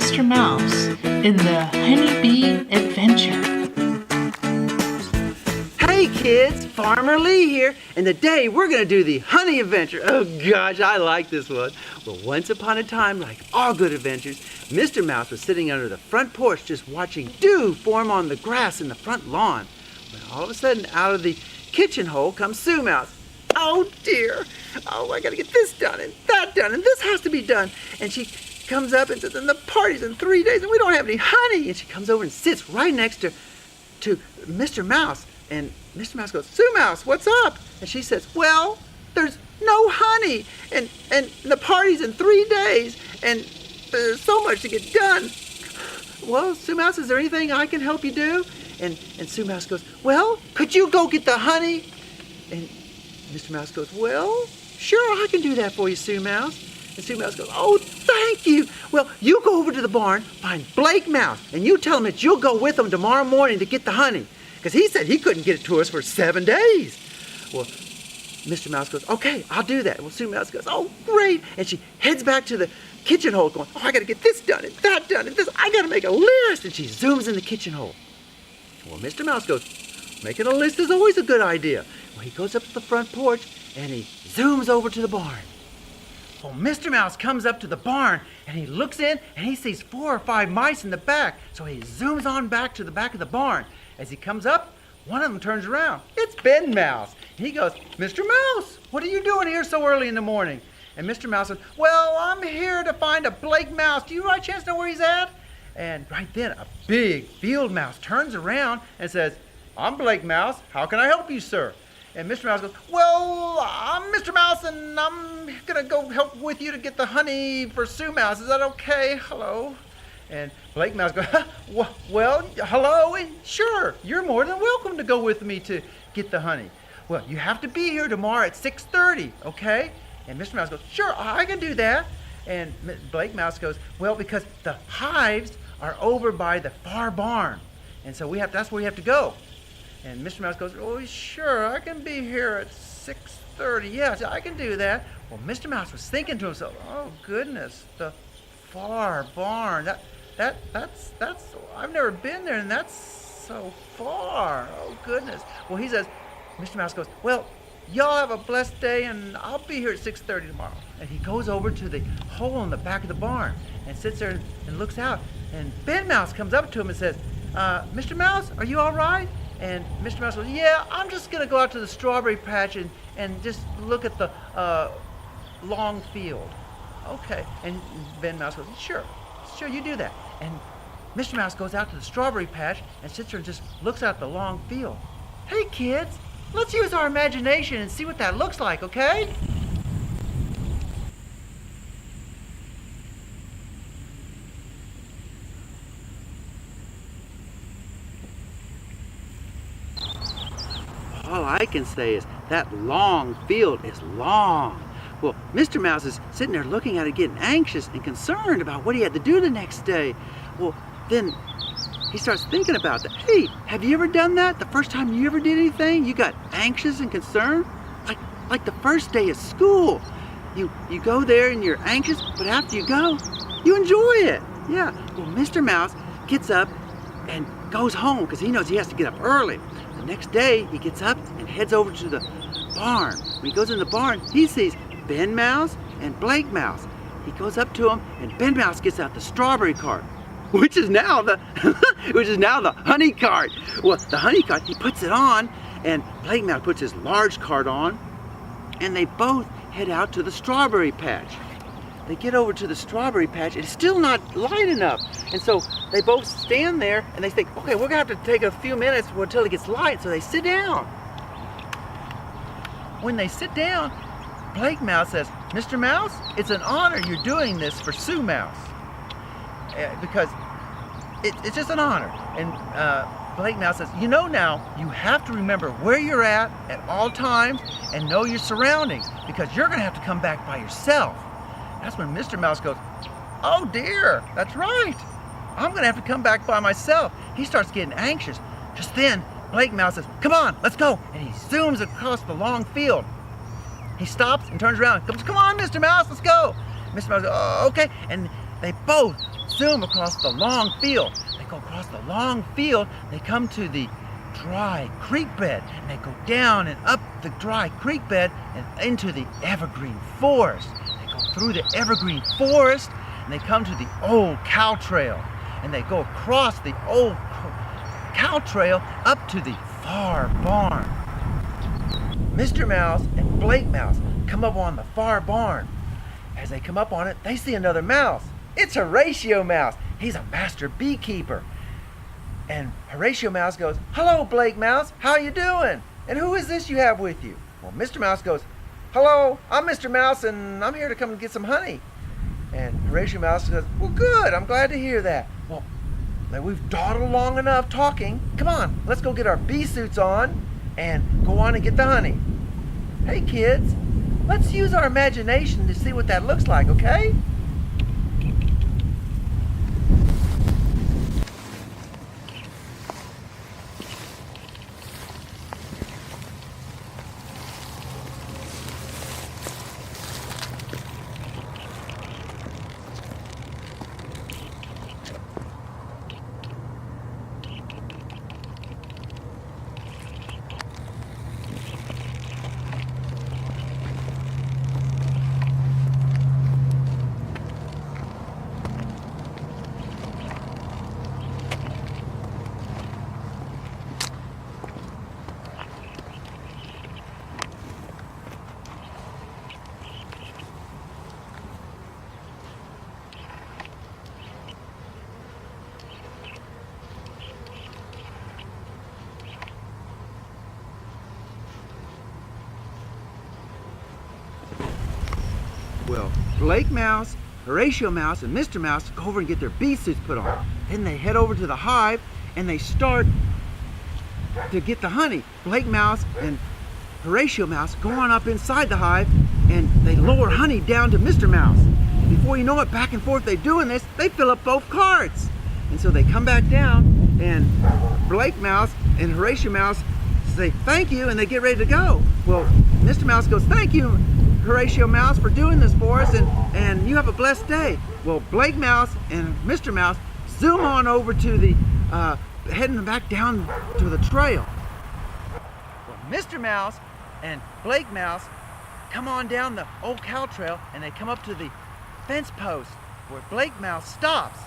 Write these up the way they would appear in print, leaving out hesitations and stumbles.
Mr. Mouse in the Honeybee Adventure. Hey kids, Farmer Lee here, and today we're going to do the honey adventure. Oh gosh, I like this one. Well, once upon a time, like all good adventures, Mr. Mouse was sitting under the front porch just watching dew form on the grass in the front lawn. When all of a sudden, out of the kitchen hole comes Sue Mouse. Oh dear, oh I got to get this done and that done and this has to be done. And she comes up and says, and the party's in 3 days and we don't have any honey. And she comes over and sits right next to Mr. Mouse. And Mr. Mouse goes, Sue Mouse, what's up? And she says, well, there's no honey, and the party's in 3 days, and there's so much to get done. Well, Sue Mouse, is there anything I can help you do? And Sue Mouse goes, well, could you go get the honey? And Mr. Mouse goes, well, sure, I can do that for you, Sue Mouse. And Sue Mouse goes, oh, thank you. Well, you go over to the barn, find Blake Mouse, and you tell him that you'll go with him tomorrow morning to get the honey. Because he said he couldn't get it to us for 7 days. Well, Mr. Mouse goes, okay, I'll do that. Well, Sue Mouse goes, oh, great. And she heads back to the kitchen hole going, oh, I got to get this done and that done and this. I got to make a list. And she zooms in the kitchen hole. Well, Mr. Mouse goes, making a list is always a good idea. Well, he goes up to the front porch and he zooms over to the barn. Well, Mr. Mouse comes up to the barn and he looks in and he sees 4 or 5 mice in the back. So he zooms on back to the back of the barn. As he comes up, one of them turns around. It's Ben Mouse. He goes, Mr. Mouse, what are you doing here so early in the morning? And Mr. Mouse says, well, I'm here to find a Blake Mouse. Do you by chance know where he's at? And right then, a big field mouse turns around and says, I'm Blake Mouse. How can I help you, sir? And Mr. Mouse goes, well, I'm Mr. Mouse, and I'm going to go help with you to get the honey for Sue Mouse. Is that okay? Hello? And Blake Mouse goes, well, hello, and sure, you're more than welcome to go with me to get the honey. Well, you have to be here tomorrow at 6:30, okay? And Mr. Mouse goes, sure, I can do that. And Blake Mouse goes, well, because the hives are over by the far barn, and so that's where we have to go. And Mr. Mouse goes, oh, sure, I can be here at 6:30. Yes, I can do that. Well, Mr. Mouse was thinking to himself, oh, goodness, the far barn. That's I've never been there, and that's so far. Oh, goodness. Well, he says, Mr. Mouse goes, well, y'all have a blessed day, and I'll be here at 6:30 tomorrow. And he goes over to the hole in the back of the barn and sits there and looks out. And Ben Mouse comes up to him and says, Mr. Mouse, are you all right? And Mr. Mouse goes, yeah, I'm just going to go out to the strawberry patch and just look at the long field. Okay. And Ben Mouse goes, sure, you do that. And Mr. Mouse goes out to the strawberry patch and sits there and just looks out the long field. Hey kids, let's use our imagination and see what that looks like, okay? All I can say is that long field is long. Well, Mr. Mouse is sitting there looking at it, getting anxious and concerned about what he had to do the next day. Well, then he starts thinking about that. Hey, have you ever done that? The first time you ever did anything, you got anxious and concerned? Like the first day of school. You go there and you're anxious, but after you go, you enjoy it. Yeah. Well, Mr. Mouse gets up and goes home because he knows he has to get up early. The next day, he gets up and heads over to the barn. When he goes in the barn, he sees Ben Mouse and Blake Mouse. He goes up to them, and Ben Mouse gets out the strawberry cart, which is now the honey cart. Well, the honey cart, he puts it on, and Blake Mouse puts his large cart on, and they both head out to the strawberry patch. They get over to the strawberry patch, and it's still not light enough. And so they both stand there, and they think, okay, we're gonna have to take a few minutes until it gets light, so they sit down. When they sit down, Blake Mouse says, Mr. Mouse, it's an honor you're doing this for Sue Mouse. Because it's just an honor. And Blake Mouse says, you know now, you have to remember where you're at all times and know your surroundings, because you're going to have to come back by yourself. That's when Mr. Mouse goes, oh dear, that's right. I'm going to have to come back by myself. He starts getting anxious. Just then, Blake Mouse says, come on, let's go. And he zooms across the long field. He stops and turns around. Come on, Mr. Mouse, let's go. Mr. Mouse goes, oh, okay. And they both zoom across the long field. They go across the long field. They come to the dry creek bed, and they go down and up the dry creek bed and into the evergreen forest. They go through the evergreen forest, and they come to the old cow trail, and they go across the old cow trail up to the far barn. Mr. Mouse and Blake Mouse come up on the far barn. As they come up on it, they see another mouse. It's Horatio Mouse. He's a master beekeeper. And Horatio Mouse goes, "Hello, Blake Mouse. How you doing? And who is this you have with you?" Well, Mr. Mouse goes, "Hello, I'm Mr. Mouse, and I'm here to come and get some honey." And Horatio Mouse goes, "Well, good. I'm glad to hear that. Well, we've dawdled long enough talking. Come on, let's go get our bee suits on and go on and get the honey." Hey, kids, let's use our imagination to see what that looks like, okay? Well, Blake Mouse, Horatio Mouse, and Mr. Mouse go over and get their bee suits put on. Then they head over to the hive and they start to get the honey. Blake Mouse and Horatio Mouse go on up inside the hive and they lower honey down to Mr. Mouse. And before you know it, back and forth they doing this, they fill up both carts. And so they come back down and Blake Mouse and Horatio Mouse say thank you and they get ready to go. Well, Mr. Mouse goes, "Thank you, Horatio Mouse, for doing this for us, and you have a blessed day." Well, Blake Mouse and Mr. Mouse zoom on over to the, heading back down to the trail. Well, Mr. Mouse and Blake Mouse come on down the old cow trail and they come up to the fence post where Blake Mouse stops.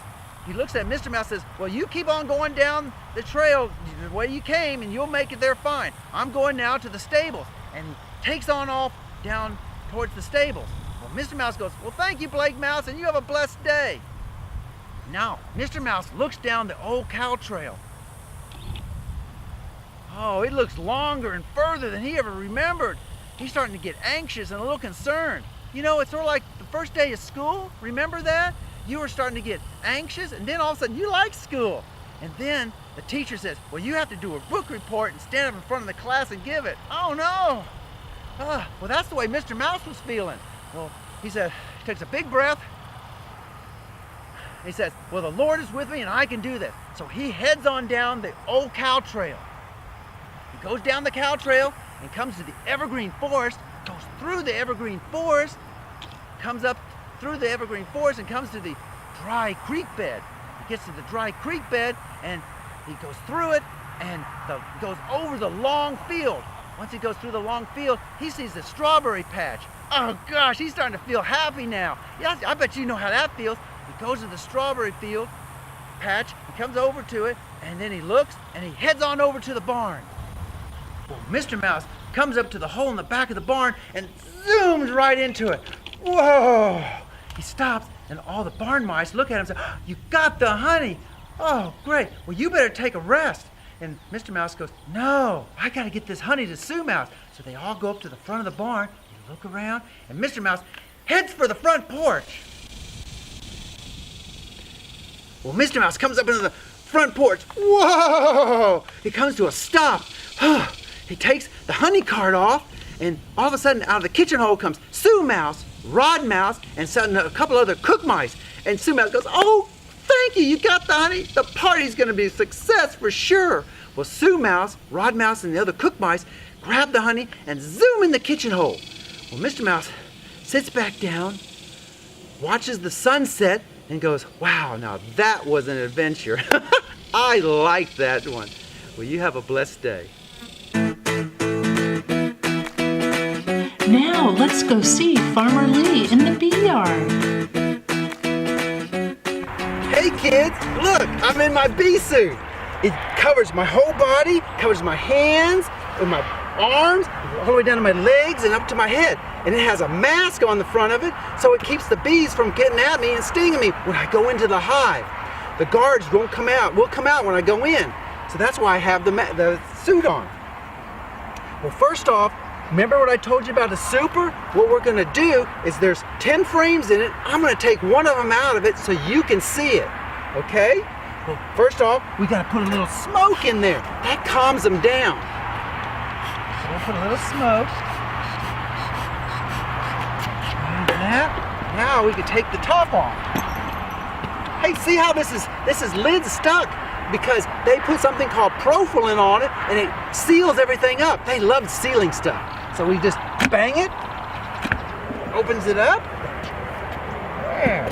He looks at Mr. Mouse and says, "Well, you keep on going down the trail the way you came and you'll make it there fine. I'm going now to the stables." And he takes on off down towards the stables. Well, Mr. Mouse goes, "Well, thank you, Blake Mouse, and you have a blessed day." Now, Mr. Mouse looks down the old cow trail. Oh, it looks longer and further than he ever remembered. He's starting to get anxious and a little concerned. You know, it's sort of like the first day of school. Remember that? You were starting to get anxious, and then all of a sudden you like school. And then the teacher says, "Well, you have to do a book report and stand up in front of the class and give it." Oh, no. Well, that's the way Mr. Mouse was feeling. Well, he takes a big breath. He says, "Well, the Lord is with me and I can do this." So he heads on down the old cow trail. He goes down the cow trail and comes to the evergreen forest, goes through the evergreen forest, comes up through the evergreen forest and comes to the dry creek bed. He gets to the dry creek bed and he goes through it and goes over the long field. Once he goes through the long field, he sees the strawberry patch. Oh gosh, he's starting to feel happy now. Yeah, I bet you know how that feels. He goes to the strawberry field patch, he comes over to it, and then he looks and he heads on over to the barn. Well, Mr. Mouse comes up to the hole in the back of the barn and zooms right into it. Whoa! He stops and all the barn mice look at him and say, "You got the honey. Oh, great. Well, you better take a rest." And Mr. Mouse goes, "No, I got to get this honey to Sue Mouse." So they all go up to the front of the barn, they look around, and Mr. Mouse heads for the front porch. Well, Mr. Mouse comes up into the front porch. Whoa! He comes to a stop. He takes the honey cart off, and all of a sudden, out of the kitchen hole comes Sue Mouse, Rod Mouse, and a couple other cook mice. And Sue Mouse goes, "Oh, thank you, you got the honey. The party's gonna be a success for sure." Well, Sue Mouse, Rod Mouse, and the other cook mice grab the honey and zoom in the kitchen hole. Well, Mr. Mouse sits back down, watches the sunset, and goes, wow, now that was an adventure. I like that one. Well, you have a blessed day. Now let's go see Farmer Lee in the bee yard. Hey kids, look, I'm in my bee suit. It covers my whole body, covers my hands, and my arms, all the way down to my legs and up to my head. And it has a mask on the front of it, so it keeps the bees from getting at me and stinging me when I go into the hive. The guards won't come out, will come out when I go in. So that's why I have the suit on. Well, first off, remember what I told you about the super? What we're gonna do is there's 10 frames in it. I'm gonna take one of them out of it so you can see it, okay? Well, first off, we gotta put a little smoke in there. That calms them down. So we'll put a little smoke. And that. Now we can take the top off. Hey, see how this is lid stuck? Because they put something called Profilin on it and it seals everything up. They love sealing stuff. So we just bang it, opens it up. There.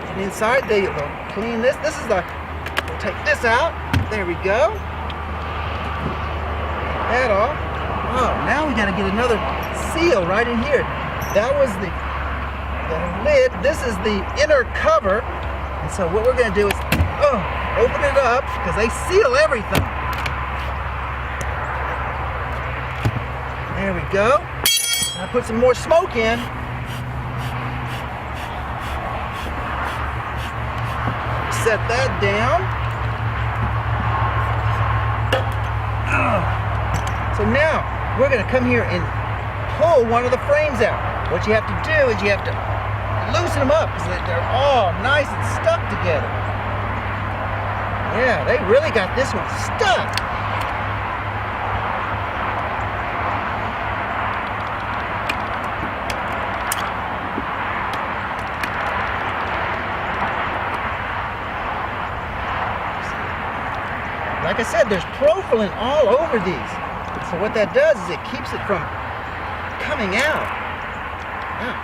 And inside they'll clean this. We'll take this out. There we go. That off. Oh, now we gotta get another seal right in here. That was the lid. This is the inner cover. And so what we're gonna do is, open it up, because they seal everything. There we go. Now put some more smoke in. Set that down. So now, we're gonna come here and pull one of the frames out. What you have to do is you have to loosen them up, because they're all nice and stuck together. Yeah, they really got this one stuck. Like I said, there's Profilin all over these. So what that does is it keeps it from coming out. Now,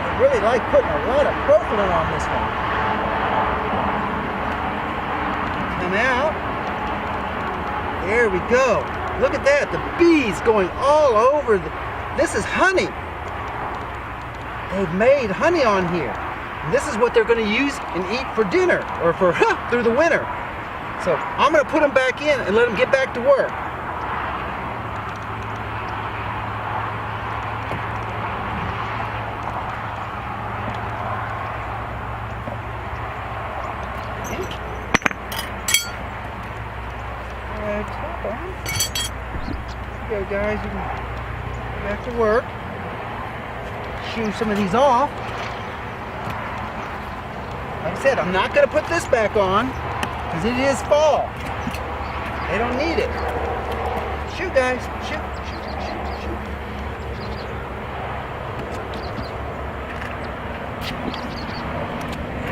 I really like putting a lot of Profilin on this one. Come out. There we go. Look at that. The bees going all over. This is honey. They've made honey on here. And this is what they're going to use and eat for dinner or for through the winter. So I'm going to put them back in and let them get back to work. Okay, guys, you can go back to work. Shoo some of these off. Like I said, I'm not going to put this back on because it is fall. They don't need it. Shoot, guys. Shoot, shoot, shoot, shoot.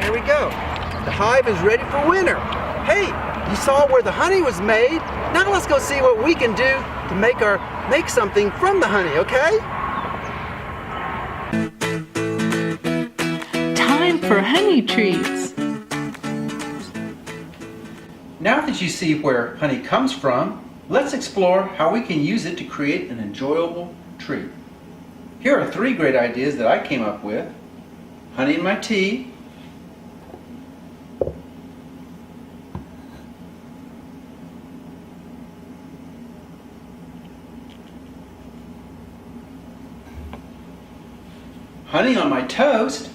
There we go. The hive is ready for winter. Hey, you saw where the honey was made. Now let's go see what we can do to make something from the honey, okay? Time for honey treats. Now that you see where honey comes from, let's explore how we can use it to create an enjoyable treat. Here are 3 great ideas that I came up with. Honey in my tea, honey on my toast,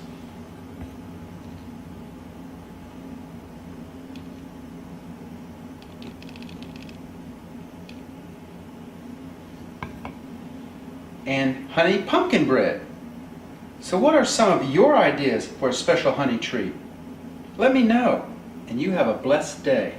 and honey pumpkin bread. So what are some of your ideas for a special honey treat? Let me know, and you have a blessed day.